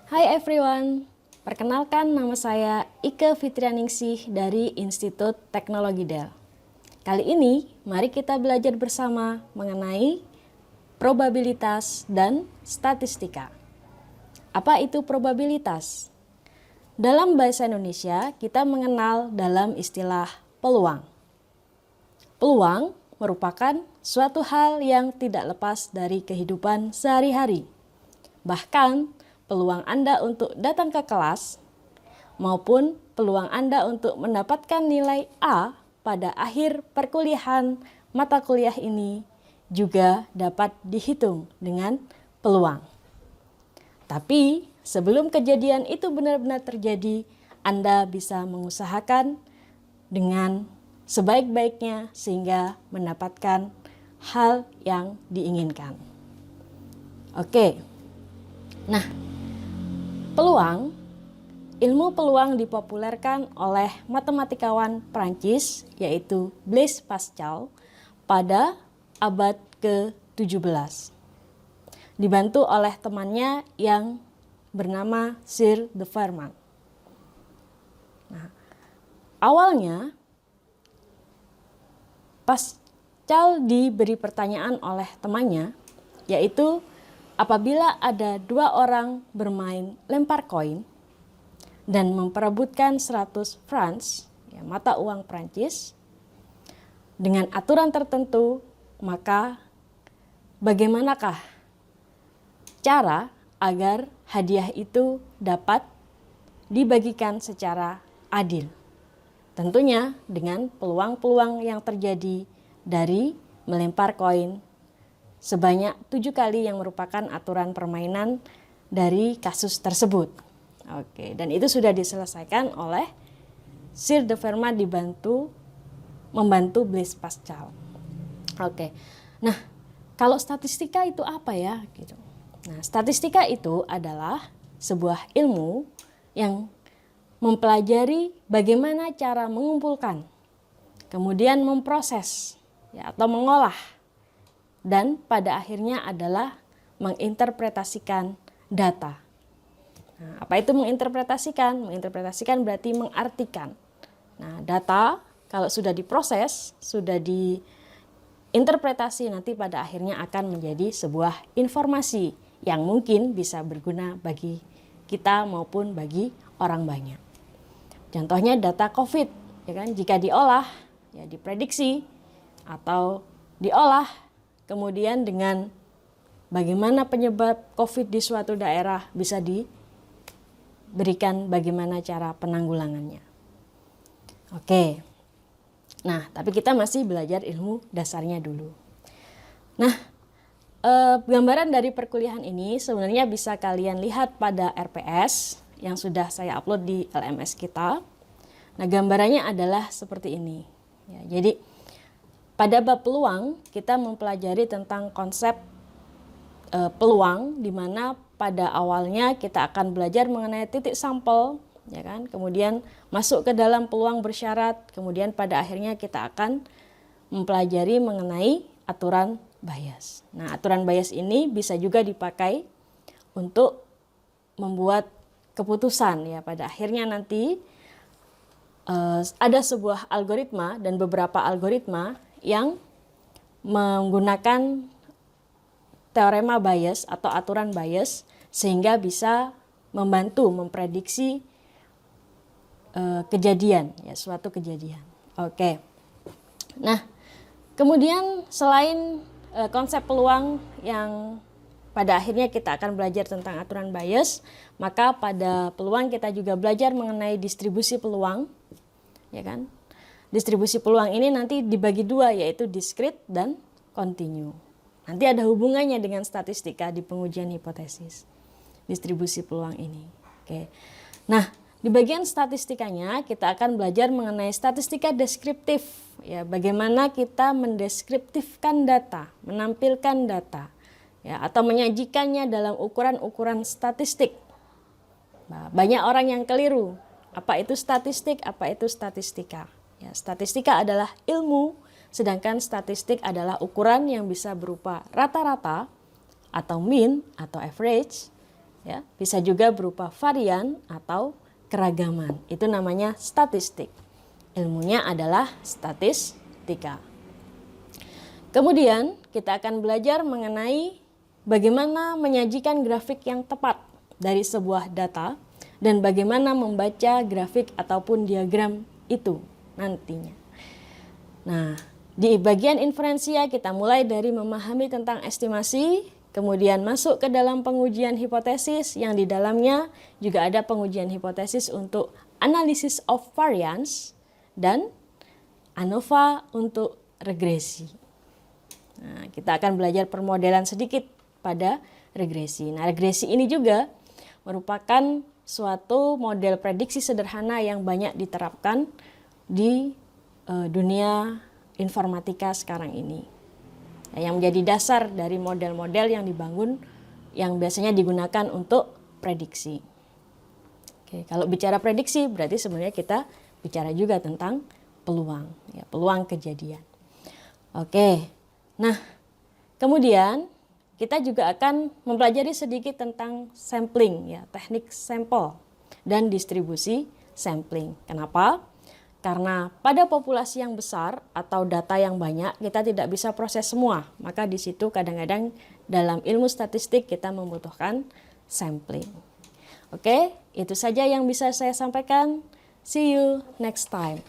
Hai everyone, perkenalkan nama saya Ike Fitrianingsih dari Institut Teknologi Dell. Kali ini, mari kita belajar bersama mengenai probabilitas dan statistika. Apa itu probabilitas? Dalam bahasa Indonesia, kita mengenal dalam istilah peluang. Peluang merupakan suatu hal yang tidak lepas dari kehidupan sehari-hari. Bahkan, peluang Anda untuk datang ke kelas maupun peluang Anda untuk mendapatkan nilai A pada akhir perkuliahan mata kuliah ini juga dapat dihitung dengan peluang. Tapi sebelum kejadian itu benar-benar terjadi, Anda bisa mengusahakan dengan sebaik-baiknya sehingga mendapatkan hal yang diinginkan. Oke, nah ilmu peluang dipopulerkan oleh matematikawan Prancis yaitu Blaise Pascal pada abad ke-17. Dibantu oleh temannya yang bernama Sir de Fermat. Nah, awalnya Pascal diberi pertanyaan oleh temannya, yaitu apabila ada dua orang bermain lempar koin dan memperebutkan 100 francs, mata uang Prancis, dengan aturan tertentu, maka bagaimanakah cara agar hadiah itu dapat dibagikan secara adil? Tentunya dengan peluang-peluang yang terjadi dari melempar koin sebanyak 7 kali yang merupakan aturan permainan dari kasus tersebut. Oke, dan itu sudah diselesaikan oleh Sir de Fermat membantu Blaise Pascal. Oke, nah kalau statistika itu apa ya? Gitu. Nah, statistika itu adalah sebuah ilmu yang mempelajari bagaimana cara mengumpulkan, kemudian memproses atau mengolah, dan pada akhirnya adalah menginterpretasikan data. Nah, apa itu menginterpretasikan? Menginterpretasikan berarti mengartikan. Nah, data kalau sudah diproses, sudah diinterpretasi, nanti pada akhirnya akan menjadi sebuah informasi yang mungkin bisa berguna bagi kita maupun bagi orang banyak. Contohnya data COVID, ya kan? Jika diolah, ya diprediksi atau diolah, kemudian dengan bagaimana penyebab COVID di suatu daerah bisa diberikan bagaimana cara penanggulangannya. Oke, nah tapi kita masih belajar ilmu dasarnya dulu. Nah, gambaran dari perkuliahan ini sebenarnya bisa kalian lihat pada RPS yang sudah saya upload di LMS kita. Nah, gambarannya adalah seperti ini. Ya, jadi pada bab peluang kita mempelajari tentang konsep peluang, di mana pada awalnya kita akan belajar mengenai titik sampel, ya kan? Kemudian masuk ke dalam peluang bersyarat, kemudian pada akhirnya kita akan mempelajari mengenai aturan bias. Nah, aturan bias ini bisa juga dipakai untuk membuat keputusan, ya. Pada akhirnya nanti ada sebuah algoritma dan beberapa algoritma yang menggunakan teorema bias atau aturan bias sehingga bisa membantu memprediksi kejadian, ya, suatu kejadian. Oke. Nah, kemudian selain konsep peluang yang pada akhirnya kita akan belajar tentang aturan bias, maka pada peluang kita juga belajar mengenai distribusi peluang, ya kan? Distribusi peluang ini nanti dibagi dua, yaitu diskrit dan kontinu. Nanti ada hubungannya dengan statistika di pengujian hipotesis. Distribusi peluang ini. Oke. Nah, di bagian statistikanya kita akan belajar mengenai statistika deskriptif, ya, bagaimana kita mendeskriptifkan data, menampilkan data, ya, atau menyajikannya dalam ukuran-ukuran statistik. Nah, banyak orang yang keliru. Apa itu statistik? Apa itu statistika? Ya, statistika adalah ilmu, sedangkan statistik adalah ukuran yang bisa berupa rata-rata atau mean atau average, ya. Bisa juga berupa varian atau keragaman. Itu namanya statistik. Ilmunya adalah statistika. Kemudian kita akan belajar mengenai bagaimana menyajikan grafik yang tepat dari sebuah data dan bagaimana membaca grafik ataupun diagram itu nantinya. Nah, di bagian inferensia kita mulai dari memahami tentang estimasi, kemudian masuk ke dalam pengujian hipotesis yang di dalamnya juga ada pengujian hipotesis untuk analisis of variance dan ANOVA untuk regresi. Nah, kita akan belajar permodelan sedikit pada regresi. Nah, regresi ini juga merupakan suatu model prediksi sederhana yang banyak diterapkan di dunia informatika sekarang ini. Yang menjadi dasar dari model-model yang dibangun yang biasanya digunakan untuk prediksi. Oke, kalau bicara prediksi berarti sebenarnya kita bicara juga tentang peluang, ya, peluang kejadian. Oke, nah kemudian kita juga akan mempelajari sedikit tentang sampling, ya, teknik sampel dan distribusi sampling. Kenapa? Karena pada populasi yang besar atau data yang banyak kita tidak bisa proses semua. Maka di situ kadang-kadang dalam ilmu statistik kita membutuhkan sampling. Oke, itu saja yang bisa saya sampaikan. See you next time.